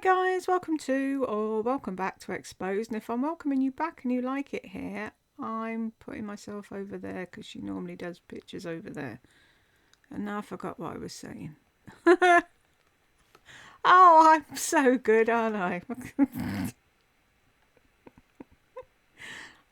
Hi guys, welcome back to Exposed. And if I'm welcoming you back and you like it here, I'm putting myself over there because she normally does pictures over there. And now I forgot what I was saying. Oh, I'm so good, aren't I?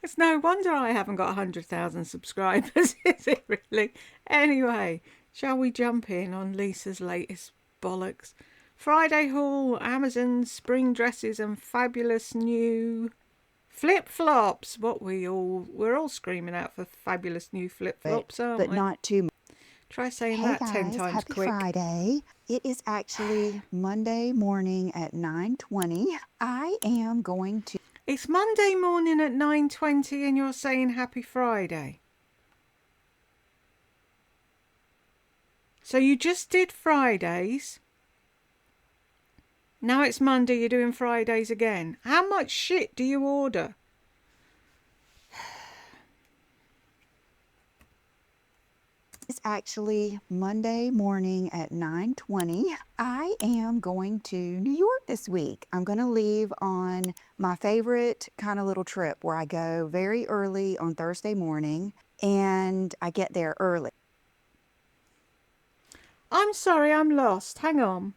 It's no wonder I haven't got 100,000 subscribers, is it really? Anyway, shall we jump in on Lisa's latest bollocks? Friday haul, Amazon spring dresses and fabulous new flip-flops. We're all screaming out for fabulous new flip-flops, aren't but we? not too much. Try saying Hey that 10 guys, times happy quick. Friday. It is actually Monday morning at 9:20. I am going to It's Monday morning at 9:20 and you're saying happy Friday. So you just did Fridays. Now it's Monday, you're doing Fridays again. How much shit do you order? It's actually Monday morning at 9:20. I am going to New York this week. I'm going to leave on my favorite kind of little trip where I go very early on Thursday morning and I get there early. I'm sorry, I'm lost. Hang on.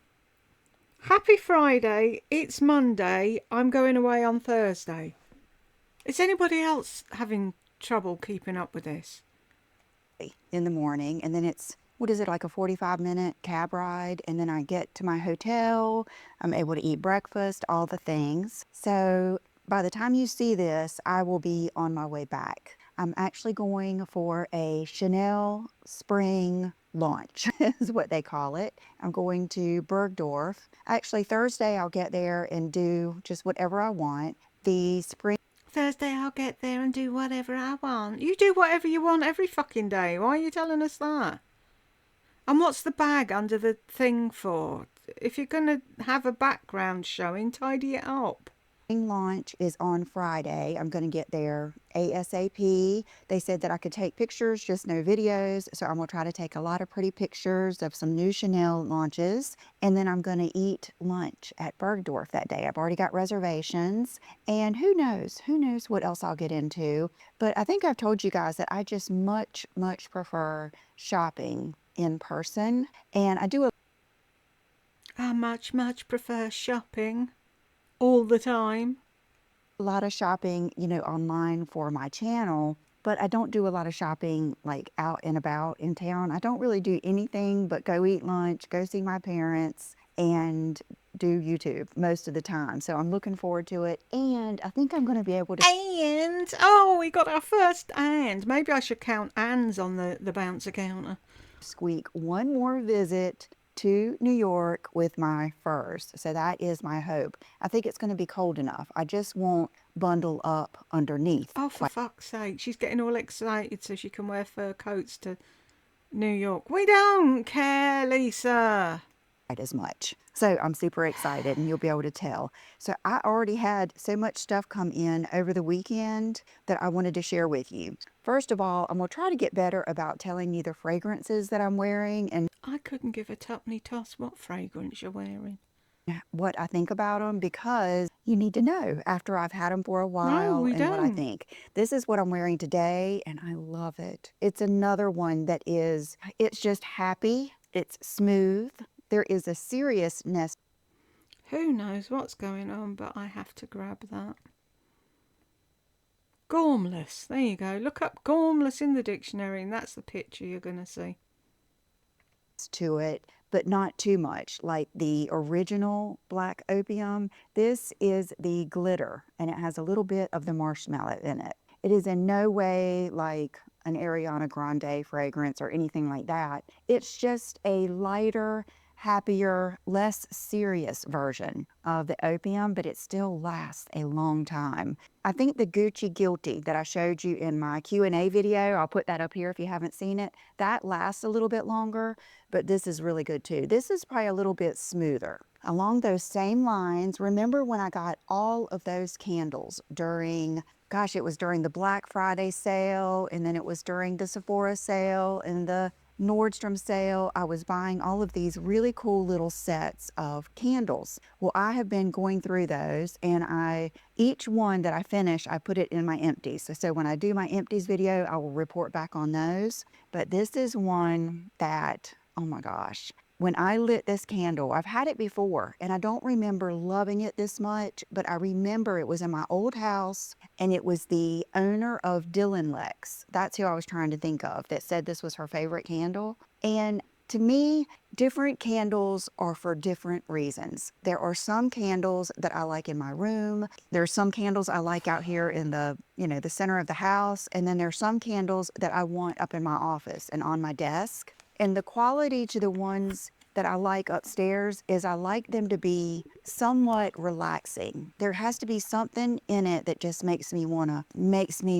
Happy Friday, it's Monday, I'm going away on Thursday. Is anybody else having trouble keeping up with this? In the morning, and then it's, what is it, like a 45-minute cab ride, and then I get to my hotel, I'm able to eat breakfast, all the things. So by the time you see this, I will be on my way back. I'm actually going for a Chanel spring launch is what they call it. I'm going to Bergdorf. Actually, Thursday I'll get there and do just whatever I want. The spring Thursday I'll get there and do whatever I want. You do whatever you want every fucking day. Why are you telling us that? And what's the bag under the thing for? If you're going to have a background showing, tidy it up. launch is on Friday. I'm going to get there ASAP. They said that I could take pictures, just no videos. So I'm going to try to take a lot of pretty pictures of some new Chanel launches. And then I'm going to eat lunch at Bergdorf that day. I've already got reservations. And who knows what else I'll get into. But I think I've told you guys that I just much prefer shopping in person. And I do I much prefer shopping all the time. a lot of shopping, online for my channel, but I don't do a lot of shopping like out and about in town. I don't really do anything but go eat lunch, go see my parents, and do YouTube most of the time. So I'm looking forward to it, and I think I'm going to be able to. And, oh, we got our first and. Maybe I should count ands on the bouncer counter. Squeak one more visit to New York with my first. So that is my hope. I think it's going to be cold enough. I just won't bundle up underneath. Oh, for fuck's sake. She's getting all excited so she can wear fur coats to New York. We don't care, Lisa. As much. So I'm super excited, and you'll be able to tell. So I already had so much stuff come in over the weekend that I wanted to share with you. First of all, I'm going to try to get better about telling you the fragrances that I'm wearing and I couldn't give a tuppenny toss what fragrance you're wearing. what I think about them, because you need to know after I've had them for a No, while we and what I don't. think. This is what I'm wearing today, and I love it. It's another one that it's just happy. It's smooth. There is a seriousness. Who knows what's going on, but I have to grab that. Gormless. There you go. Look up gormless in the dictionary, and that's the picture you're going to see. To it, but not too much like the original black opium. This is the glitter, and it has a little bit of the marshmallow in it. It is in no way like an Ariana Grande fragrance or anything like that. It's just a lighter, happier, less serious version of the opium, but it still lasts a long time. I think the Gucci Guilty that I showed you in my Q&A video, I'll put that up here if you haven't seen it, that lasts a little bit longer, but this is really good too. This is probably a little bit smoother. Along those same lines, remember when I got all of those candles during, gosh, it was during the Black Friday sale, and then it was during the Sephora sale and the Nordstrom sale, I was buying all of these really cool little sets of candles. Well, I have been going through those, and each one that I finish, I put it in my empties. So when I do my empties video, I will report back on those. But this is one that, oh my gosh, when I lit this candle, I've had it before and I don't remember loving it this much, but I remember it was in my old house and it was the owner of Dylan Lex. That's who I was trying to think of that said this was her favorite candle. And to me, different candles are for different reasons. There are some candles that I like in my room. There are some candles I like out here in the center of the house. And then there are some candles that I want up in my office and on my desk. And the quality to the ones that I like upstairs is I like them to be somewhat relaxing. There has to be something in it that just makes me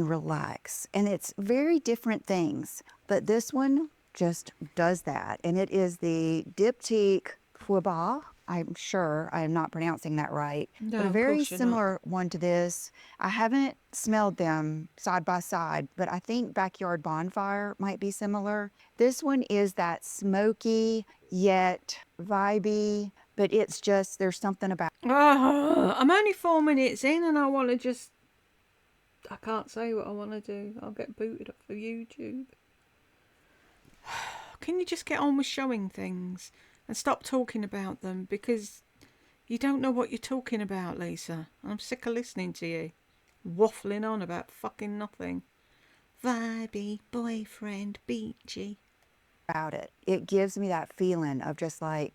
relax. And it's very different things. But this one just does that. And it is the Diptyque Fouba. I'm sure I am not pronouncing that right, No, but a of very course you're not. similar one to this. I haven't smelled them side by side, but I think Backyard Bonfire might be similar. This one is that smoky yet vibey, but it's just, there's something about Oh, I'm only 4 minutes in and I can't say what I want to do. I'll get booted off of YouTube. Can you just get on with showing things and stop talking about them? Because you don't know what you're talking about, Lisa. I'm sick of listening to you waffling on about fucking nothing. Vibey, boyfriend, beachy. it. It gives me that feeling of just like,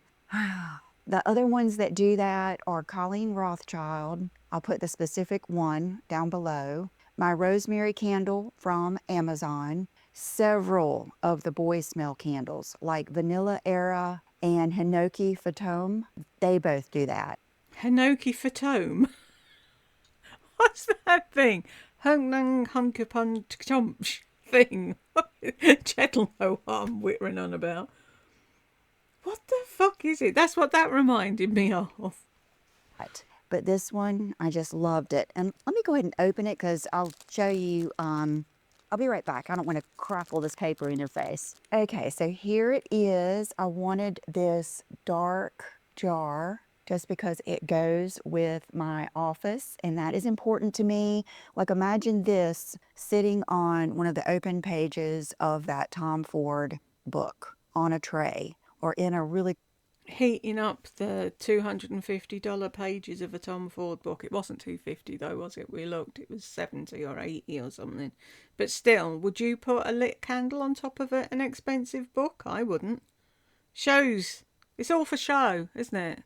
the other ones that do that are Colleen Rothschild. I'll put the specific one down below. My rosemary candle from Amazon. Several of the boy smell candles like Vanilla Era and Hinoki Fatome. They both do that. Hinoki Fatome. What's that thing? Hungnang Hunkapunch thing. Chet'll know what I'm whittering on about. What the fuck is it? That's what that reminded me of. But this one, I just loved it. And let me go ahead and open it because I'll show you. I'll be right back. I don't want to crackle this paper in your face. Okay, so here it is. I wanted this dark jar just because it goes with my office, and that is important to me. Like, imagine this sitting on one of the open pages of that Tom Ford book on a tray or in a really Heating up the $250 pages of a Tom Ford book. It wasn't $250 though, was it? We looked, it was $70 or $80 or something. But still, would you put a lit candle on top of an expensive book? I wouldn't. Shows. It's all for show, isn't it?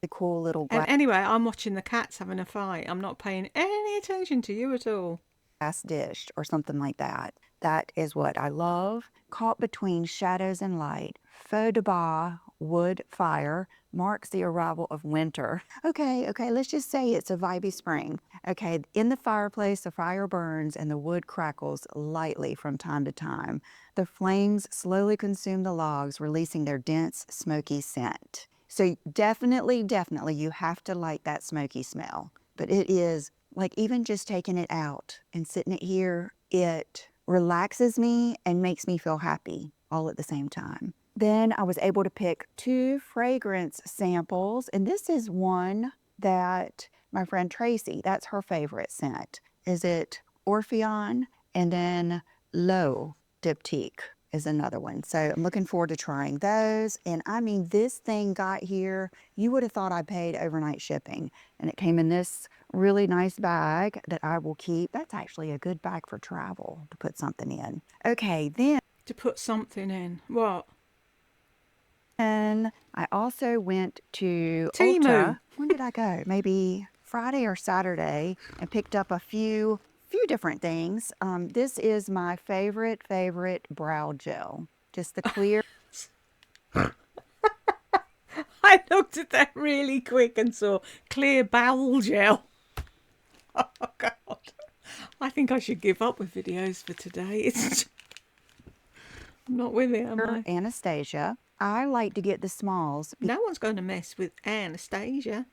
cool little And anyway, I'm watching the cats having a fight. I'm not paying any attention to you at all. glass dish or something like that. That is what I love. Caught between shadows and light. Feu de bois wood fire marks the arrival of winter. Okay, let's just say it's a vibey spring. Okay, in the fireplace, the fire burns and the wood crackles lightly from time to time. The flames slowly consume the logs, releasing their dense, smoky scent. So definitely, you have to like that smoky smell. But it is, like, even just taking it out and sitting it here, it relaxes me and makes me feel happy all at the same time. Then I was able to pick 2 fragrance samples, and this is one that my friend Tracy, that's her favorite scent. Is it Orpheon? And then Low Diptyque is another one. So I'm looking forward to trying those. And I mean, this thing got here, you would have thought I paid overnight shipping. And it came in this really nice bag that I will keep. That's actually a good bag for travel to put something in. Okay, then. To put something in. What? And I also went to Temu. Ulta. When did I go? Maybe Friday or Saturday, and picked up a few different things. This is my favorite brow gel. Just the clear. I looked at that really quick and saw clear bowel gel. Oh, God. I think I should give up with videos for today. I'm not with it, am I? Anastasia. I like to get the smalls No one's going to mess with Anastasia.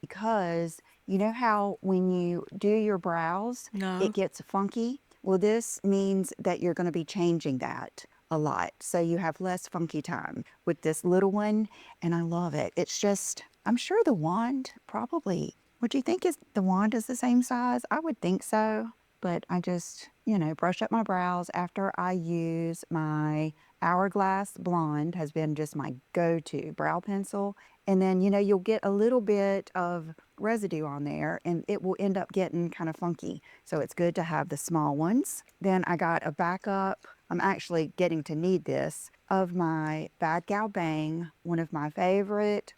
because you know how when you do your brows, No. it gets funky? Well, this means that you're going to be changing that. a lot. So you have less funky time with this little one, and I love it. It's just, I'm sure the wand probably, would you think the wand is the same size? I would think so, but I just, brush up my brows after I use my Hourglass Blonde has been just my go-to brow pencil. And then, you'll get a little bit of residue on there and it will end up getting kind of funky. So it's good to have the small ones. Then I got a backup. I'm actually getting to need this of my Bad Gal Bang, one of my favorite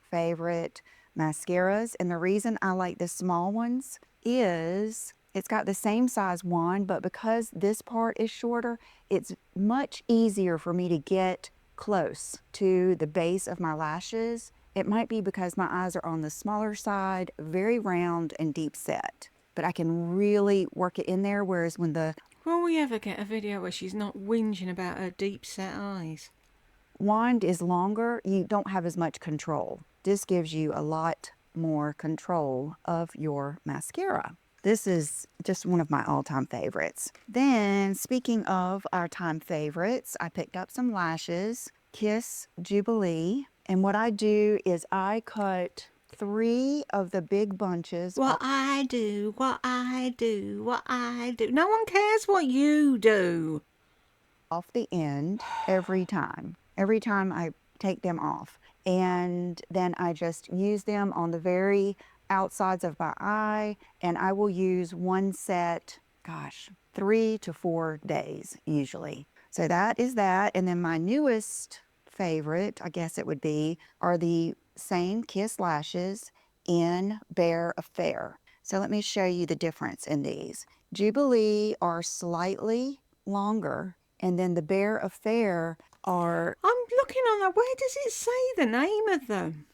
mascaras. And the reason I like the small ones is it's got the same size wand, but because this part is shorter, it's much easier for me to get close to the base of my lashes. It might be because my eyes are on the smaller side, very round and deep set, but I can really work it in there. Whereas when the Will we ever get a video where she's not whinging about her deep set eyes? wand is longer, you don't have as much control. This gives you a lot more control of your mascara. This is just one of my all-time favorites. Then, speaking of our time favorites, I picked up some lashes, Kiss Jubilee. And what I do is I cut 3 of the big bunches What I do. No one cares what you do. off the end every time. Every time I take them off. And then I just use them on the very outsides of my eye, and I will use one set, 3 to 4 days usually. So that is that. And then my newest favorite, I guess it would be, are the same Kiss lashes in Bare Affair. So let me show you the difference in these. Jubilee are slightly longer, and then the Bare Affair are... I'm looking on that. Where does it say the name of them?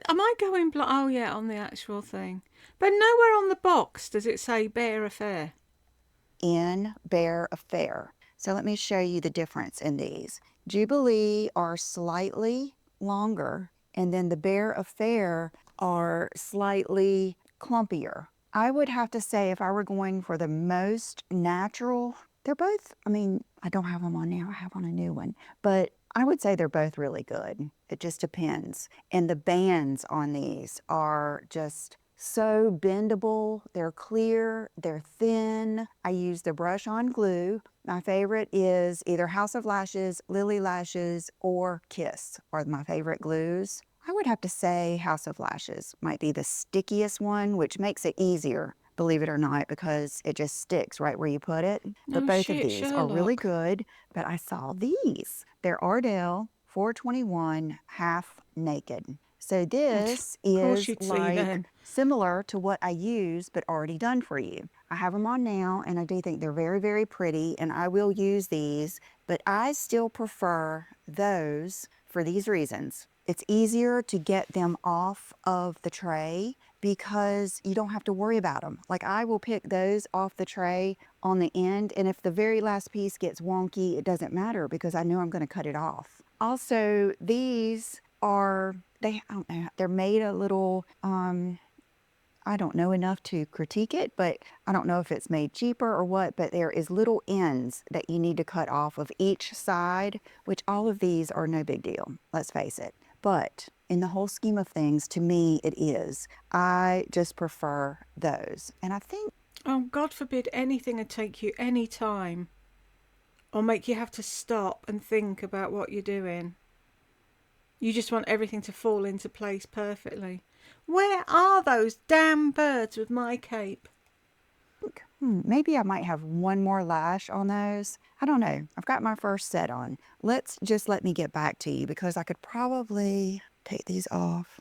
Am I going oh yeah, on the actual thing. But nowhere on the box does it say Bare Affair. in Bare Affair. So let me show you the difference in these. Jubilee are slightly longer, and then the Bare Affair are slightly clumpier. I would have to say if I were going for the most natural, they're both, I don't have them on now, I have on a new one, but I would say they're both really good. It just depends. And the bands on these are just so bendable. They're clear, they're thin. I use the brush on glue. My favorite is either House of Lashes, Lily Lashes, or Kiss are my favorite glues. I would have to say House of Lashes might be the stickiest one, which makes it easier, believe it or not, because it just sticks right where you put it. But both of these are really good. But I saw these. They're Ardell 421 Half Naked. So this is like similar to what I use, but already done for you. I have them on now, and I do think they're very, very pretty, and I will use these, but I still prefer those for these reasons. It's easier to get them off of the tray because you don't have to worry about them. Like I will pick those off the tray on the end, and if the very last piece gets wonky, it doesn't matter because I know I'm going to cut it off. Also, these are, I don't know, they're made a little, I don't know enough to critique it, but I don't know if it's made cheaper or what, but there is little ends that you need to cut off of each side, which all of these are no big deal, let's face it. But in the whole scheme of things, to me, it is. I just prefer those. And I think... Oh, God forbid anything would take you any time or make you have to stop and think about what you're doing. You just want everything to fall into place perfectly. Where are those damn birds with my cape? Maybe I might have one more lash on those. I don't know. I've got my first set on. Let me get back to you because I could probably take these off.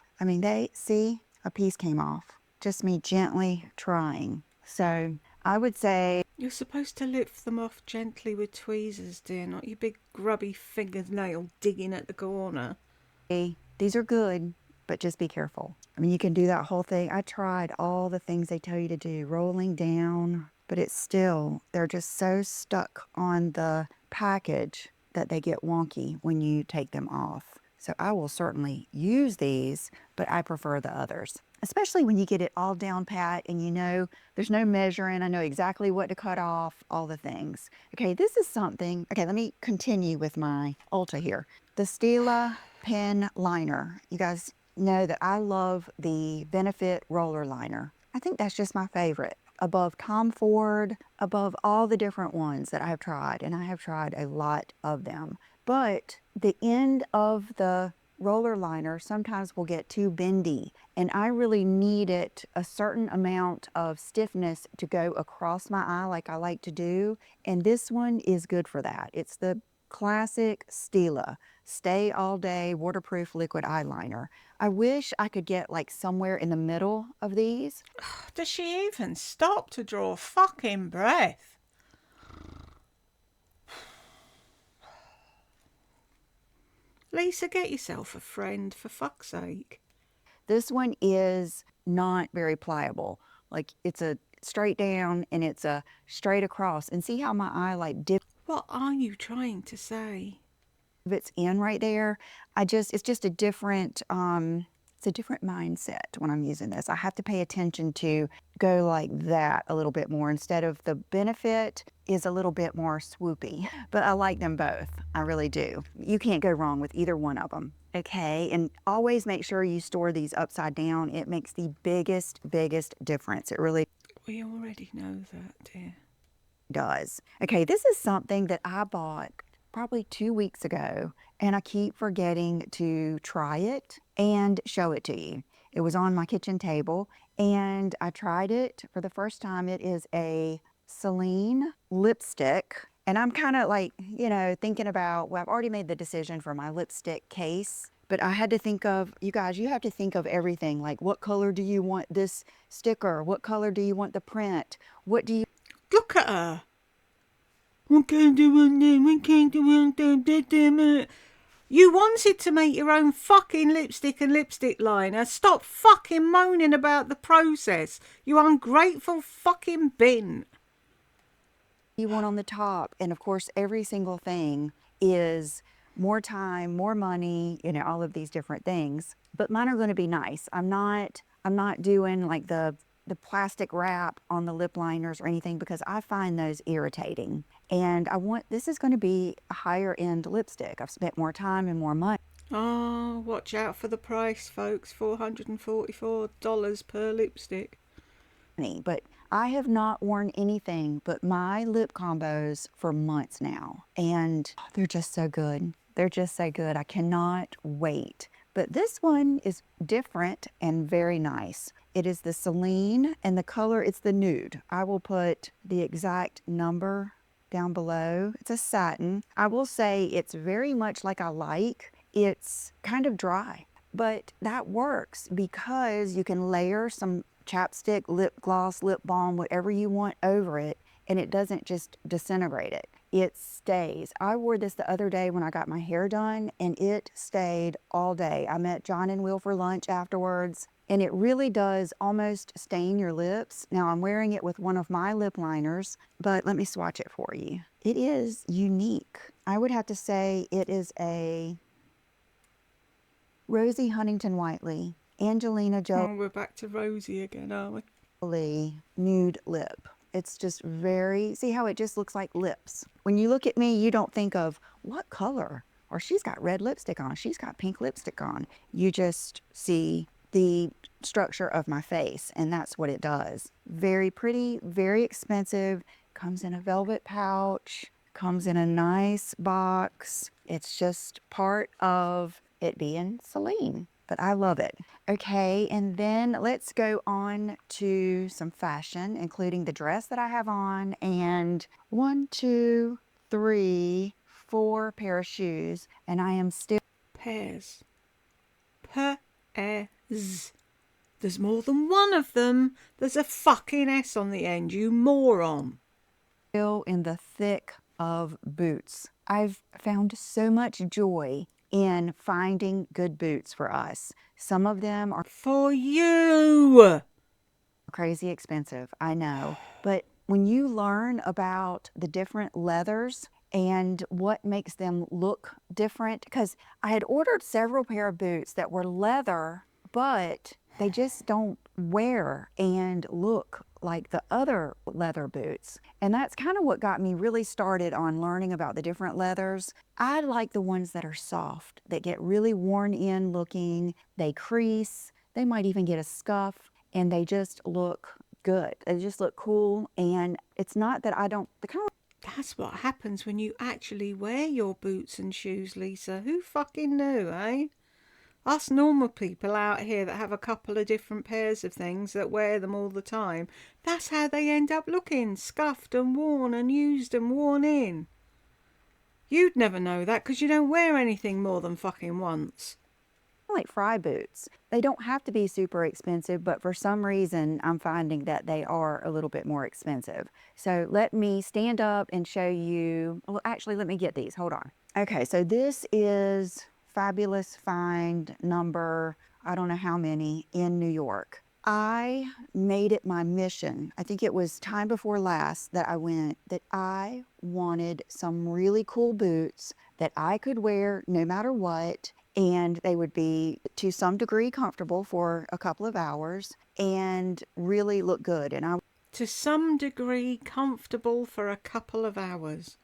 See, a piece came off. Just me gently trying. So I would say... You're supposed to lift them off gently with tweezers, dear, not your big grubby fingernail digging at the corner. These are good, but just be careful. You can do that whole thing. I tried all the things they tell you to do, rolling down, but it's still, they're just so stuck on the package that they get wonky when you take them off. So I will certainly use these, but I prefer the others. especially when you get it all down pat and you know there's no measuring. I know exactly what to cut off, all the things. Okay, this is something. Okay, let me continue with my Ulta here. The Stila pen liner. You guys know that I love the Benefit roller liner. I think that's just my favorite. Above Tom Ford, above all the different ones that I have tried, and I have tried a lot of them. But the end of the roller liner sometimes will get too bendy, and I really needed a certain amount of stiffness to go across my eye like I like to do, and this one is good for that. It's the classic Stila Stay All Day Waterproof Liquid Eyeliner. I wish I could get like somewhere in the middle of these. Does she even stop to draw fucking breath? Lisa, get yourself a friend, for fuck's sake. This one is not very pliable. Like it's a straight down and it's a straight across. And see how my eye like What are you trying to say? divots in right there? It's just a different, it's a different mindset when I'm using this. I have to pay attention to go like that a little bit more instead of the Benefit is a little bit more swoopy. But I like them both. I really do. You can't go wrong with either one of them. Okay, and always make sure you store these upside down. It makes the biggest difference. It really We already know that, dear. does. Okay, this is something that I bought probably 2 weeks ago, and I keep forgetting to try it and show it to you. It was on my kitchen table, and I tried it for the first time. It is a Celine lipstick, and I'm kind of like, thinking about, well, I've already made the decision for my lipstick case, but I had to think of, you guys, you have to think of everything. Like, what color do you want this sticker? What color do you want the print? What do you Look at her. We can't do one thing, we can't do one thing, damn it. You wanted to make your own fucking lipstick and lipstick liner. Stop fucking moaning about the process, you ungrateful fucking bin. you want on the top? And of course, every single thing is more time, more money, all of these different things. But mine are going to be nice. I'm not doing like the plastic wrap on the lip liners or anything because I find those irritating. And this is going to be a higher end lipstick. I've spent more time and more money. Oh, watch out for the price, folks. $444 per lipstick. But I have not worn anything but my lip combos for months now. And they're just so good. They're just so good. I cannot wait. But this one is different and very nice. It is the Celine, and the color, it's the nude. I will put the exact number down below. It's a satin. I will say it's very much like I like. It's kind of dry, but that works because you can layer some chapstick, lip gloss, lip balm, whatever you want over it, and it doesn't just disintegrate it. It stays. I wore this the other day when I got my hair done, and it stayed all day. I met John and Will for lunch afterwards, and it really does almost stain your lips. Now I'm wearing it with one of my lip liners, but let me swatch it for you. It is unique. I would have to say it is a Rosie Huntington Whiteley, Angelina Oh, we're back to Rosie again, aren't Jolie nude lip. It's just very, see how it just looks like lips. When you look at me, you don't think of what color, or she's got red lipstick on, she's got pink lipstick on. You just see the structure of my face, and that's what it does. Very pretty, very expensive, comes in a velvet pouch, comes in a nice box. It's just part of it being Celine, but I love it. Okay, and then let's go on to some fashion, including the dress that I have on, and 1, 2, 3, 4 pair of shoes, and I am still Pairs. Pairs. There's more than one of them. There's a fucking S on the end, you moron. in the thick of boots. I've found so much joy in finding good boots for us. Some of them are For you. crazy expensive, I know. But when you learn about the different leathers and what makes them look different, because I had ordered several pair of boots that were leather, but They just don't wear and look like the other leather boots. And that's kind of what got me really started on learning about the different leathers. I like the ones that are soft, that get really worn in looking. They crease, they might even get a scuff, and they just look good. They just look cool. And it's not that I don't, the kind of That's what happens when you actually wear your boots and shoes, Lisa. Who fucking knew, eh? Us normal people out here that have a couple of different pairs of things that wear them all the time, that's how they end up looking, scuffed and worn and used and worn in. You'd never know that because you don't wear anything more than fucking once. like fry boots. They don't have to be super expensive, but for some reason, I'm finding that they are a little bit more expensive. So let me stand up and show you. Well, actually, let me get these. Hold on. Okay, so this is Fabulous Find number, I don't know how many, in New York. I made it my mission, I think it was time before last that I went, that I wanted some really cool boots that I could wear no matter what, and they would be to some degree comfortable for a couple of hours and really look good. And I To some degree, comfortable for a couple of hours.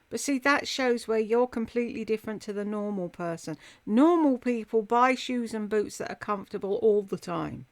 But see, that shows where you're completely different to the normal person. Normal people buy shoes and boots that are comfortable all the time.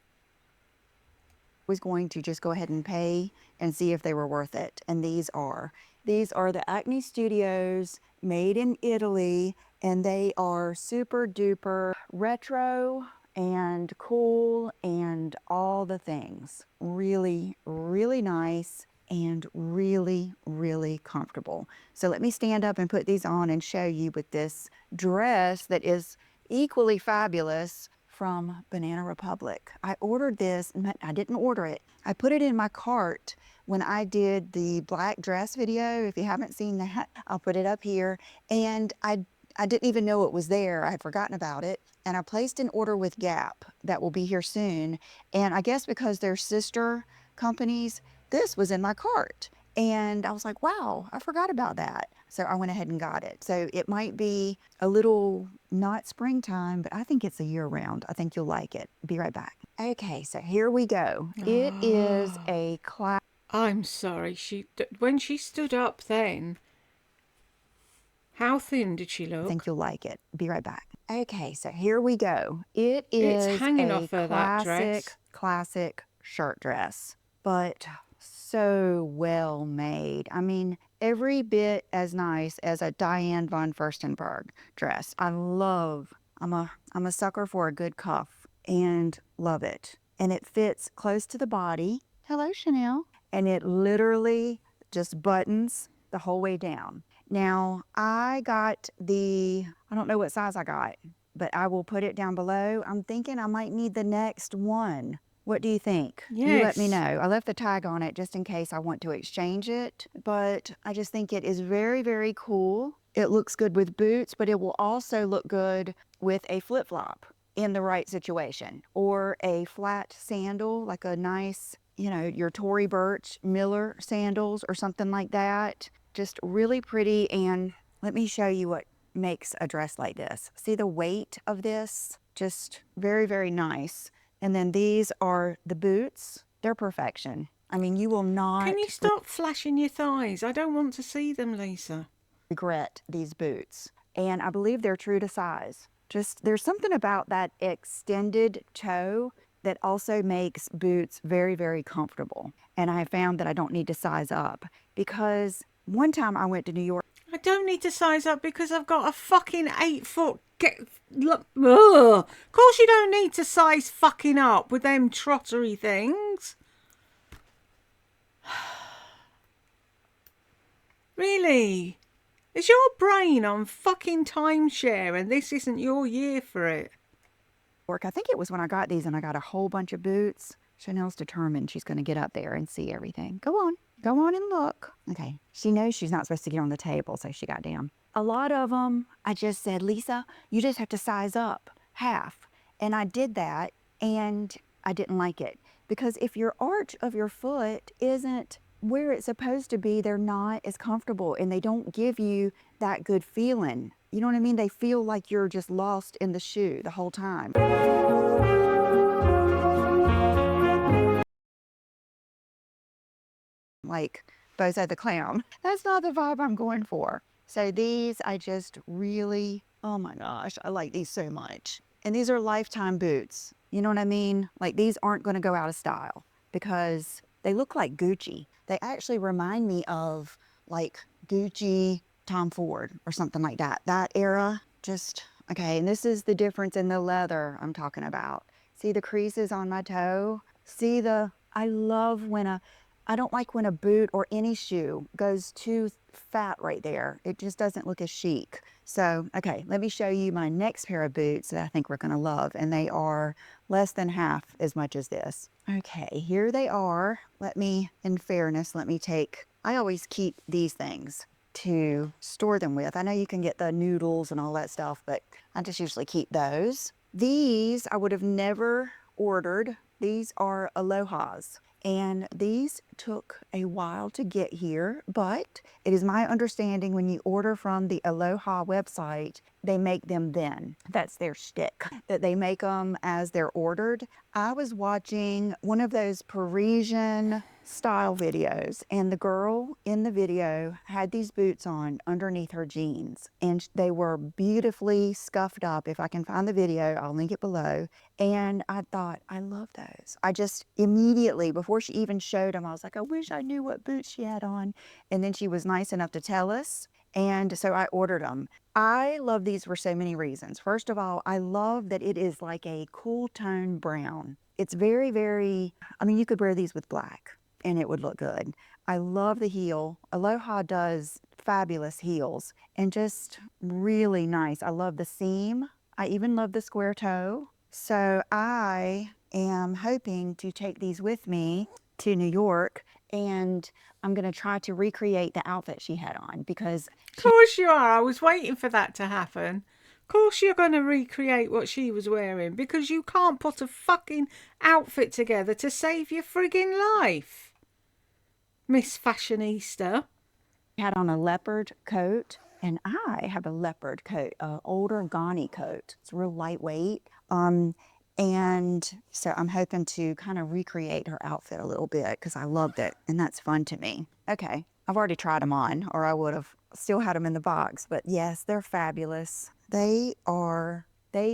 was going to just go ahead and pay and see if they were worth it. And these are. These are the Acne Studios, made in Italy, and they are super duper retro and cool and all the things. Really, really nice and really, really comfortable. So let me stand up and put these on and show you with this dress that is equally fabulous from Banana Republic. I ordered this, I didn't order it. I put it in my cart when I did the black dress video. If you haven't seen that, I'll put it up here. And I didn't even know it was there. I had forgotten about it. And I placed an order with Gap that will be here soon. And I guess because they're sister companies, this was in my cart. And I was like, wow, I forgot about that. So I went ahead and got it. So it might be a little not springtime, but I think it's a year round. I think you'll like it. Be right back. Okay, so here we go. It is a class. I'm sorry. When she stood up then, how thin did she I look? think you'll like it. Be right back. Okay, so here we go. It It's is hanging a off her, that dress. classic shirt dress, but so well made. I mean, every bit as nice as a Diane von Furstenberg dress. I'm a sucker for a good cuff and love it. And it fits close to the body. Hello, Chanel. And it literally just buttons the whole way down. Now, I got I don't know what size I got, but I will put it down below. I'm thinking I might need the next one. What do you think? You let me Yes. know. I left the tag on it just in case I want to exchange it, but I just think it is very, very cool. It looks good with boots, but it will also look good with a flip-flop in the right situation, or a flat sandal, like a nice, your Tory Burch Miller sandals or something like that. Just really pretty. And let me show you what makes a dress like this. See the weight of this? Just very, very nice. And then these are the boots. They're perfection. I mean, you will not Can you stop flashing your thighs? I don't want to see them, Lisa. regret these boots. And I believe they're true to size. Just there's something about that extended toe that also makes boots very, very comfortable. And I found that I don't need to size up, because one time I went to New York. I don't need to size up because I've got a fucking 8 foot. Look, ugh. Of course you don't need to size fucking up with them trottery things. Really? Is your brain on fucking timeshare and this isn't your year for it? I think it was when I got these, and I got a whole bunch of boots. Chanel's determined she's going to get up there and see everything. Go on and look. Okay, she knows she's not supposed to get on the table, so she got down. A lot of them, I just said, Lisa, you just have to size up half. And I did that, and I didn't like it. Because if your arch of your foot isn't where it's supposed to be, they're not as comfortable, and they don't give you that good feeling. You know what I mean? They feel like you're just lost in the shoe the whole time. like Bozo the Clown. That's not the vibe I'm going for. So these, I just really, oh my gosh, I like these so much. And these are lifetime boots. You know what I mean? Like these aren't going to go out of style because they look like Gucci. They actually remind me of like Gucci, Tom Ford or something like that. That era, just, okay. And this is the difference in the leather I'm talking about. See the creases on my toe? See I love when I don't like when a boot or any shoe goes too fat right there. It just doesn't look as chic. So, okay, let me show you my next pair of boots that I think we're gonna love. And they are less than half as much as this. Okay, here they are. In fairness, I always keep these things to store them with. I know you can get the noodles and all that stuff, but I just usually keep those. These I would have never ordered. These are Aloha's. And these took a while to get here, but it is my understanding when you order from the Aloha website, they make them then. That's their shtick, that they make them as they're ordered. I was watching one of those Parisian style videos, and the girl in the video had these boots on underneath her jeans, and they were beautifully scuffed up. If I can find the video, I'll link it below. And I thought, I love those. I just immediately, before she even showed them, I was like, I wish I knew what boots she had on. And then she was nice enough to tell us. And so I ordered them. I love these for so many reasons. First of all, I love that it is like a cool tone brown. It's very, very, I mean, you could wear these with black and it would look good. I love the heel. Aloha does fabulous heels and just really nice. I love the seam. I even love the square toe. So I am hoping to take these with me to New York, and I'm going to try to recreate the outfit she had on because Of course you are. I was waiting for that to happen. Of course you're going to recreate what she was wearing because you can't put a fucking outfit together to save your frigging life, Miss Fashionista. she had on a leopard coat, and I have a leopard coat, an older Ghani coat. It's real lightweight. And so I'm hoping to kind of recreate her outfit a little bit because I loved it and that's fun to me. Okay, I've already tried them on or I would have still had them in the box, but yes, they're fabulous. They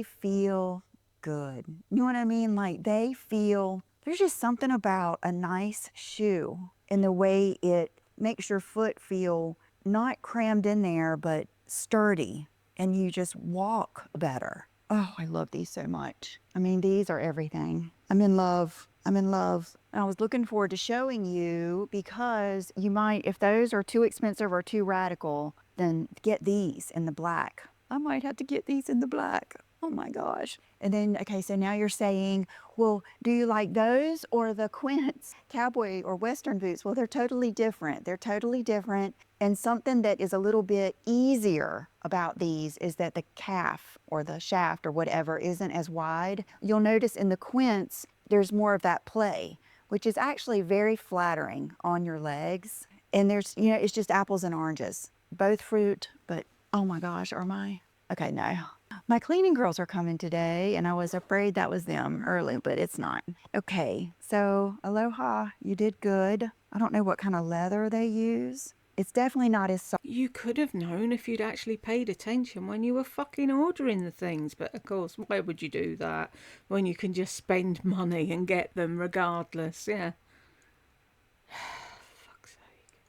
feel good. You know what I mean? Like there's just something about a nice shoe and the way it makes your foot feel not crammed in there, but sturdy, and you just walk better. Oh, I love these so much. I mean, these are everything. I'm in love. I'm in love. And I was looking forward to showing you because you might, if those are too expensive or too radical, then get these in the black. I might have to get these in the black. Oh my gosh. And then, okay, so now you're saying, well, do you like those or the Quince cowboy or Western boots? Well, they're totally different. They're totally different. And something that is a little bit easier about these is that the calf or the shaft or whatever isn't as wide. You'll notice in the Quince, there's more of that play, which is actually very flattering on your legs. And there's, it's just apples and oranges, both fruit, but oh my gosh, okay, no. My cleaning girls are coming today, and I was afraid that was them early, but it's not. Okay, so Aloha, you did good. I don't know what kind of leather they use. It's definitely not as soft. You could have known if you'd actually paid attention when you were fucking ordering the things, but of course, why would you do that when you can just spend money and get them regardless? Yeah. Fuck's sake.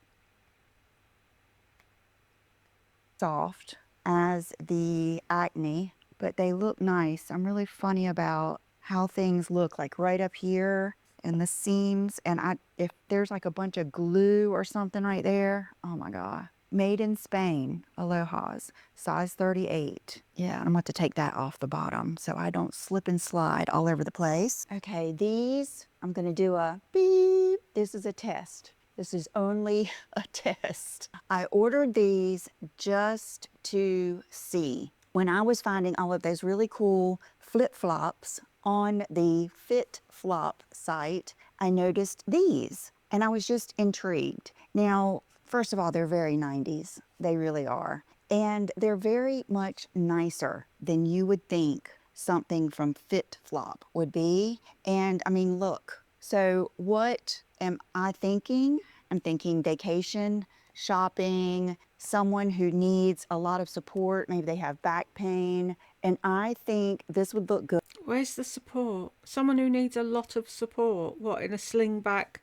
Soft as the acne, but they look nice. I'm really funny about how things look, like right up here and the seams. And if there's like a bunch of glue or something right there, oh my God. Made in Spain, Aloha's, size 38. Yeah, I'm going to take that off the bottom so I don't slip and slide all over the place. Okay, these, I'm going to do a beep. This is a test. This is only a test. I ordered these just to see. When I was finding all of those really cool flip-flops on the FitFlop site, I noticed these and I was just intrigued. Now, first of all, they're very 90s. They really are. And they're very much nicer than you would think something from FitFlop would be. And I mean, look. So what am I thinking? I'm thinking vacation, shopping, someone who needs a lot of support. Maybe they have back pain. And I think this would look good. Where's the support? Someone who needs a lot of support. What, in a slingback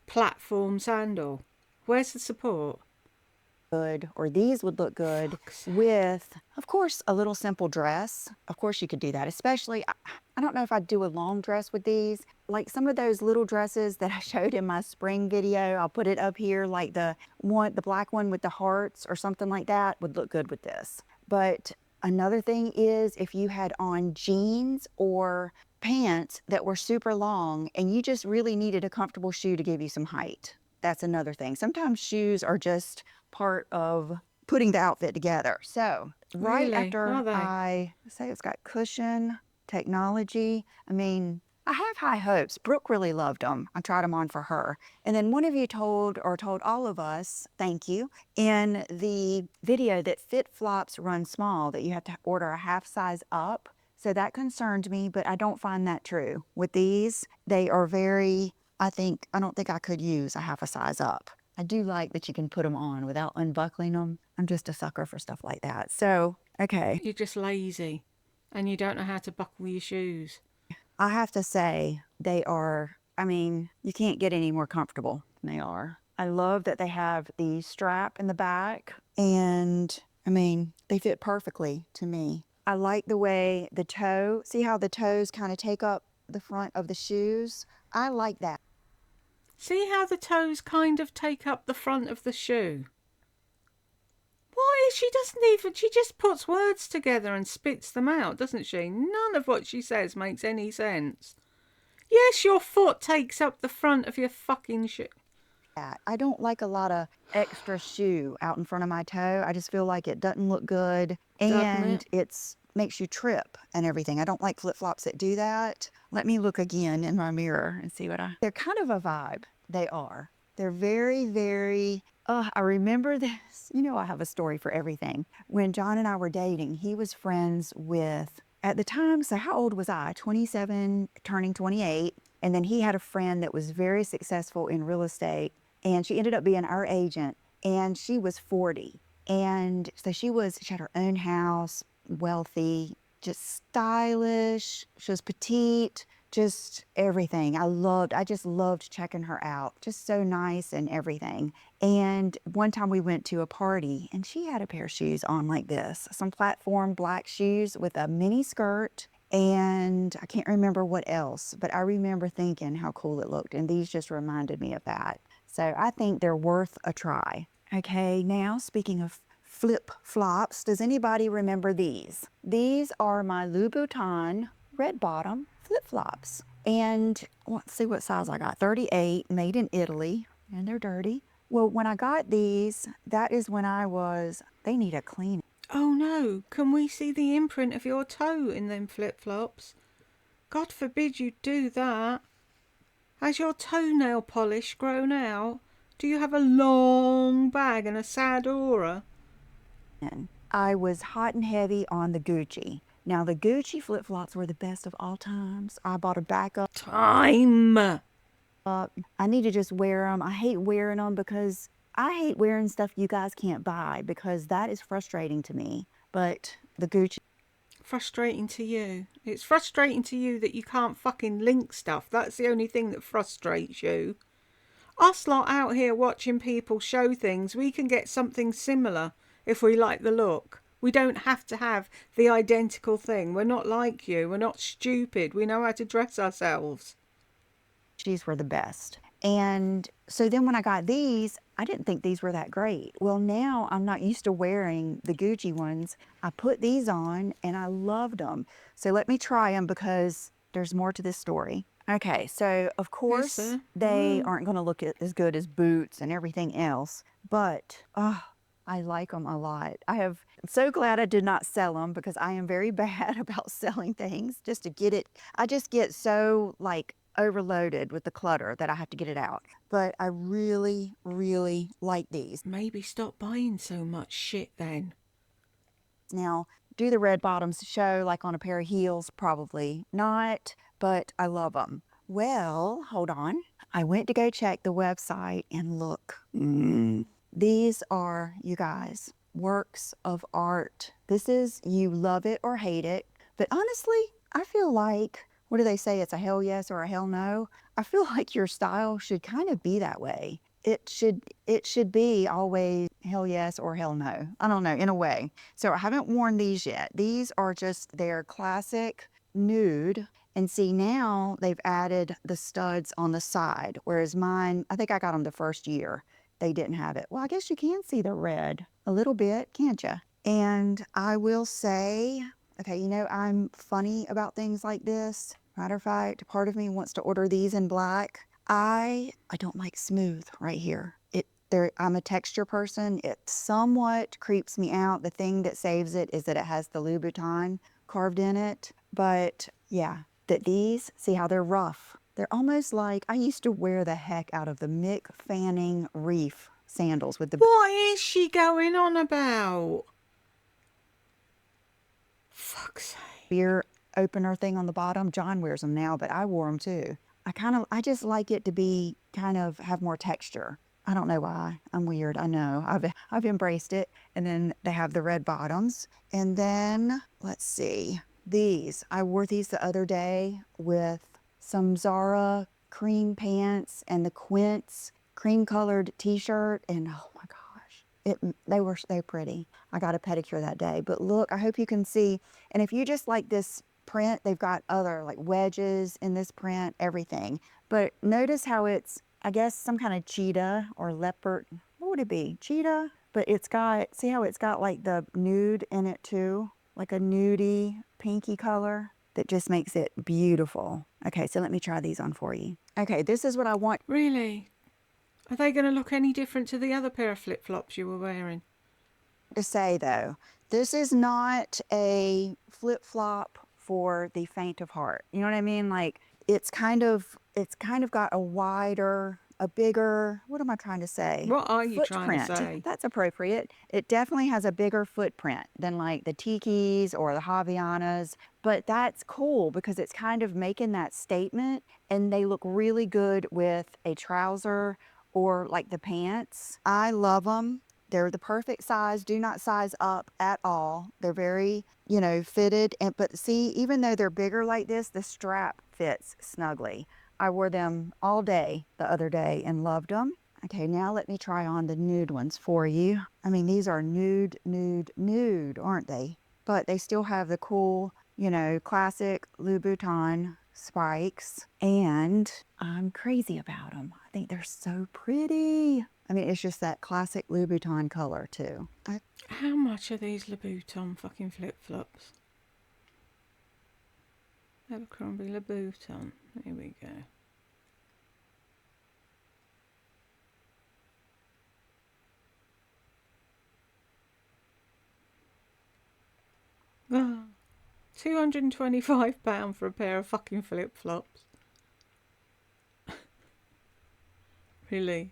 platform sandal? Where's the support? Good, or these would look good with, of course, a little simple dress. Of course you could do that, especially, I don't know if I'd do a long dress with these. Like some of those little dresses that I showed in my spring video, I'll put it up here, like the black one with the hearts or something like that would look good with this. But another thing is if you had on jeans or pants that were super long and you just really needed a comfortable shoe to give you some height. That's another thing. Sometimes shoes are just part of putting the outfit together. So right Really? after Are they? I say it's got cushion, technology, I mean, I have high hopes. Brooke really loved them. I tried them on for her. And then one of you told all of us, thank you, in the video that fit flops run small, that you have to order a half size up. So that concerned me, but I don't find that true. With these, they are very, I don't think I could use a half a size up. I do like that you can put them on without unbuckling them. I'm just a sucker for stuff like that. So, okay. You're just lazy and you don't know how to buckle your shoes. I have to say they are, I mean, you can't get any more comfortable than they are. I love that they have the strap in the back and I mean, they fit perfectly to me. I like the way the toe, see how the toes kind of take up the front of the shoes? I like that. See how the toes kind of take up the front of the shoe? Why? She doesn't even, she just puts words together and spits them out, doesn't she? None of what she says makes any sense. Yes, your foot takes up the front of your fucking shoe. I don't like a lot of extra shoe out in front of my toe. I just feel like it doesn't look good and it's makes you trip and everything. I don't like flip-flops that do that. Let me look again in my mirror and see they're kind of a vibe. They are. They're very, very, I remember this. You know, I have a story for everything. When John and I were dating, he was friends with, at the time, so how old was I? 27, turning 28. And then he had a friend that was very successful in real estate. And she ended up being our agent. And she was 40. And so she had her own house, wealthy, just stylish. She was petite, just everything. I just loved checking her out. Just so nice and everything. And one time we went to a party and she had a pair of shoes on like this, some platform black shoes with a mini skirt. And I can't remember what else, but I remember thinking how cool it looked. And these just reminded me of that. So I think they're worth a try. Okay, now speaking of flip-flops, does anybody remember these? These are my Louboutin red bottom flip-flops. And let's see what size I got. 38, made in Italy, and they're dirty. Well, when I got these, that is when they need a cleaning. Oh no, can we see the imprint of your toe in them flip-flops? God forbid you do that. Has your toenail polish grown out? Do you have a long bag and a sad aura? I was hot and heavy on the Gucci. Now, the Gucci flip-flops were the best of all times. I bought a backup. Time! I need to just wear them. I hate wearing them because I hate wearing stuff you guys can't buy because that is frustrating to me. But the Gucci. Frustrating to you. It's frustrating to you that you can't fucking link stuff. That's the only thing that frustrates you. Us lot out here watching people show things, we can get something similar if we like the look. We don't have to have the identical thing. We're not like you. We're not stupid. We know how to dress ourselves. These were the best. And so then when I got these, I didn't think these were that great. Well, now I'm not used to wearing the Gucci ones. I put these on and I loved them. So let me try them because there's more to this story. Okay, so of course they aren't going to look as good as boots and everything else, but I like them a lot. I'm so glad I did not sell them because I am very bad about selling things just to get it. I just get so like overloaded with the clutter that I have to get it out. But I really, really like these. Maybe stop buying so much shit then. Now, do the red bottoms show like on a pair of heels? Probably not, but I love them. Well, hold on. I went to go check the website and look. These are, you guys, works of art. This is, you love it or hate it. But honestly, I feel like, what do they say? It's a hell yes or a hell no. I feel like your style should kind of be that way. It should be always hell yes or hell no. I don't know, in a way. So I haven't worn these yet. These are just their classic nude. And see, now they've added the studs on the side, whereas mine, I think I got them the first year. They didn't have it. Well, I guess you can see the red a little bit, can't you? And I will say, okay, you know, I'm funny about things like this. Matter of fact, part of me wants to order these in black. I don't like smooth right here. I'm a texture person. It somewhat creeps me out. The thing that saves it is that it has the Louboutin carved in it. But yeah, that these, see how they're rough. They're almost like, I used to wear the heck out of the Mick Fanning Reef sandals with the What is she going on about? Fuck's sake. beer opener thing on the bottom. John wears them now, but I wore them too. I just like it to be kind of have more texture. I don't know why. I'm weird. I know. I've embraced it. And then they have the red bottoms. And then let's see. These. I wore these the other day with some Zara cream pants and the Quince cream colored t-shirt. And oh my gosh, they were so pretty. I got a pedicure that day. But look, I hope you can see. And if you just like this print, they've got other like wedges in this print, everything. But notice how it's, I guess, some kind of cheetah or leopard. What would it be? Cheetah? But it's got, see how it's got like the nude in it too? Like a nudie, pinky color that just makes it beautiful. Okay, so let me try these on for you. Okay, this is what I want Really? Are they going to look any different to the other pair of flip-flops you were wearing? to say though. This is not a flip-flop for the faint of heart. You know what I mean? Like it's kind of got a wider, a bigger, what am I trying to say? What are you trying to Footprint. say? That's appropriate. It definitely has a bigger footprint than like the Tikis or the Havaianas, but that's cool because it's kind of making that statement and they look really good with a trouser or like the pants. I love them. They're the perfect size. Do not size up at all. They're very, you know, fitted. And but see, even though they're bigger like this, the strap fits snugly. I wore them all day the other day and loved them. Okay, now let me try on the nude ones for you. I mean, these are nude, nude, nude, aren't they? But they still have the cool, you know, classic Louboutin spikes. And I'm crazy about them. I think they're so pretty. I mean, it's just that classic Louboutin color too. How much are these Louboutin fucking flip-flops? Abercrombie Louboutin. Here we go. Ah, £225 for a pair of fucking flip-flops. Really?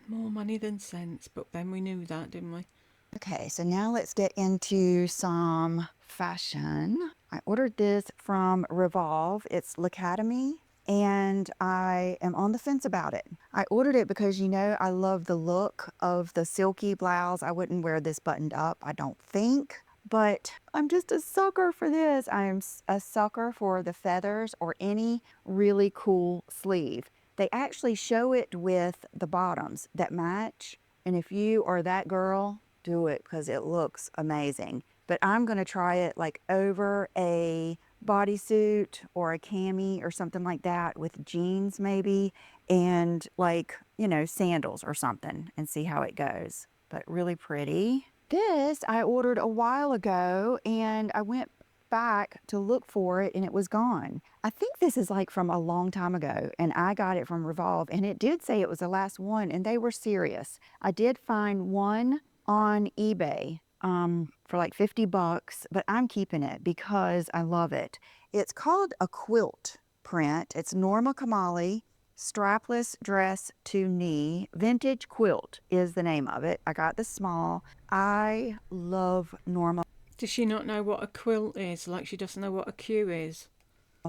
More money than sense, but then we knew that, didn't we? Okay, so now let's get into some fashion. I ordered this from Revolve. It's L'Academy, and I am on the fence about it. I ordered it because, you know, I love the look of the silky blouse. I wouldn't wear this buttoned up, I don't think. But I'm just a sucker for this. I'm a sucker for the feathers or any really cool sleeve. They actually show it with the bottoms that match. And if you are that girl, do it because it looks amazing. But I'm going to try it like over a bodysuit or a cami or something like that with jeans maybe and like, you know, sandals or something and see how it goes. But really pretty. This I ordered a while ago and I went back to look for it and it was gone. I think this is like from a long time ago and I got it from Revolve and it did say it was the last one and they were serious. I did find one on eBay for like $50, but I'm keeping it because I love it. It's called a quilt print. It's Norma Kamali. Strapless dress to knee. Vintage quilt is the name of it. I got the small. I love Norma. Does she not know what a quilt is? Like she doesn't know what a queue is?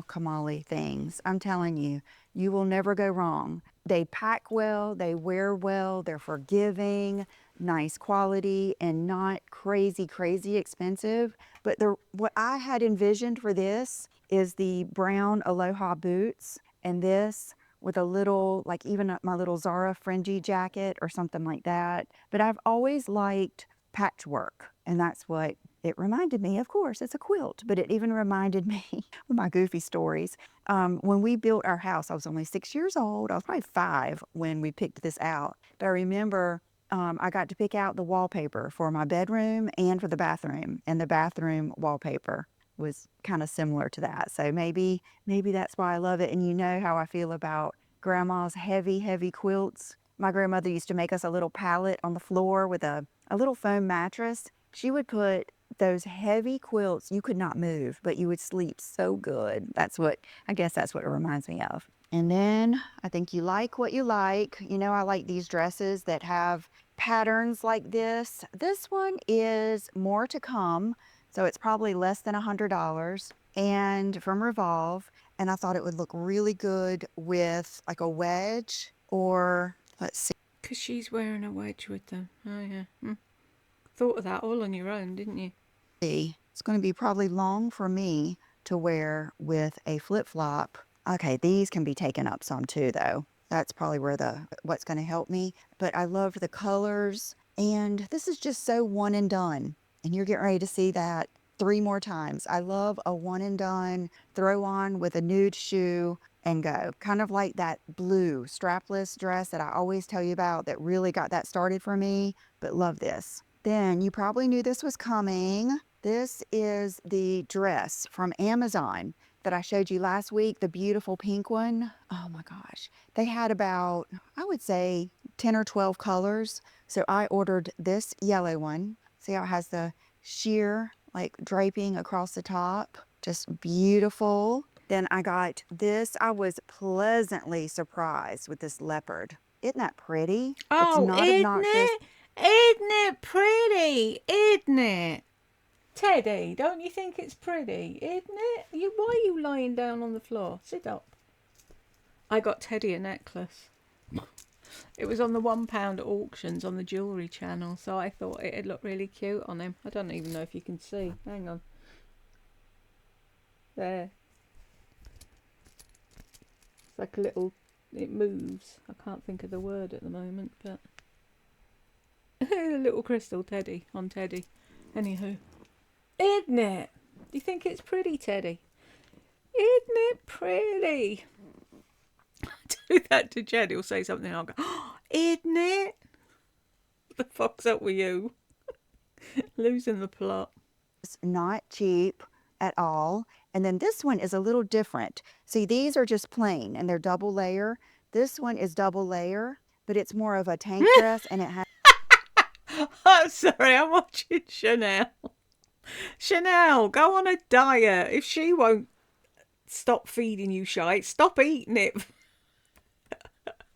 Kamali things. I'm telling you, you will never go wrong. They pack well, they wear well, they're forgiving, nice quality, and not crazy, crazy expensive. But what I had envisioned for this is the brown Aloha boots, and this with a little, like even my little Zara fringy jacket or something like that. But I've always liked patchwork, and that's what it reminded me. Of course, it's a quilt, but it even reminded me of my goofy stories. When we built our house, I was only 6 years old. I was probably 5 when we picked this out. But I remember I got to pick out the wallpaper for my bedroom and for the bathroom. And the bathroom wallpaper was kind of similar to that. So maybe that's why I love it. And you know how I feel about grandma's heavy, heavy quilts. My grandmother used to make us a little pallet on the floor with a little foam mattress. She would put those heavy quilts, you could not move, but you would sleep so good. I guess that's what it reminds me of. And then I think you like what you like. You know, I like these dresses that have patterns like this. This one is more to come, so it's probably less than $100, and from Revolve. And I thought it would look really good with like a wedge, or let's see. Because she's wearing a wedge with them. Oh, yeah. Thought of that all on your own, didn't you? It's going to be probably long for me to wear with a flip-flop. Okay, these can be taken up some too, though. That's probably where what's going to help me. But I love the colors, and this is just so one and done. And you're getting ready to see that 3 more times. I love a one and done, throw on with a nude shoe and go. Kind of like that blue strapless dress that I always tell you about that really got that started for me, but love this. Then you probably knew this was coming. This is the dress from Amazon that I showed you last week, the beautiful pink one. Oh my gosh. They had about, I would say, 10 or 12 colors. So I ordered this yellow one. See how it has the sheer like draping across the top? Just beautiful. Then I got this. I was pleasantly surprised with this leopard. Isn't that pretty? It's Oh, not isn't obnoxious. it? Isn't it pretty? Isn't it? Teddy, don't you think it's pretty? Isn't it? Why are you lying down on the floor? Sit up. I got Teddy a necklace. It was on the £1 auctions on the jewellery channel, so I thought it'd look really cute on him. I don't even know if you can see. Hang on. There. It's like a little... It moves. I can't think of the word at the moment, but... a little crystal teddy on Teddy. Anywho. Isn't it? Do you think it's pretty, Teddy? Isn't it pretty? Do that to Jed, he'll say something and I'll go, oh, isn't it? What the fuck's up with you? Losing the plot. It's not cheap at all. And then this one is a little different. See, these are just plain and they're double layer. This one is double layer, but it's more of a tank dress and it has... I'm sorry, I'm watching Chanel. Chanel, go on a diet. If she won't stop feeding you shite, stop eating it.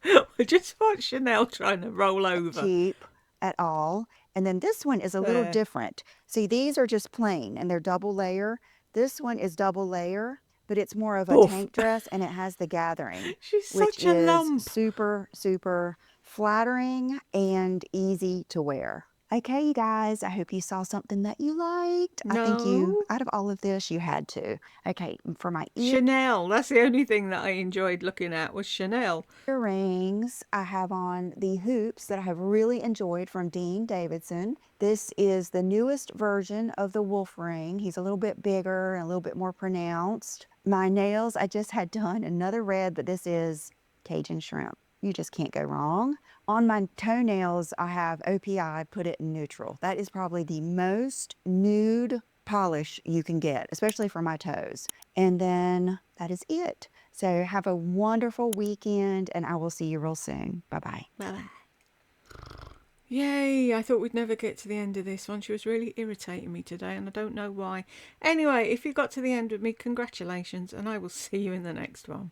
I just watch Chanel trying to roll over. Cheap at all. And then this one is a little different. See, these are just plain and they're double layer. This one is double layer, but it's more of a tank dress and it has the gathering. She's such a lump. Super, super flattering and easy to wear. Okay, you guys, I hope you saw something that you liked. No. I think you, out of all of this, you had to. Okay, for my Chanel, that's the only thing that I enjoyed looking at was Chanel. earrings, I have on the hoops that I have really enjoyed from Dean Davidson. This is the newest version of the wolf ring. He's a little bit bigger and a little bit more pronounced. My nails, I just had done another red, but this is Cajun shrimp. You just can't go wrong. On my toenails, I have OPI, put it in neutral. That is probably the most nude polish you can get, especially for my toes. And then that is it. So have a wonderful weekend and I will see you real soon. Bye-bye. Bye-bye. Yay, I thought we'd never get to the end of this one. She was really irritating me today and I don't know why. Anyway, if you got to the end with me, congratulations and I will see you in the next one.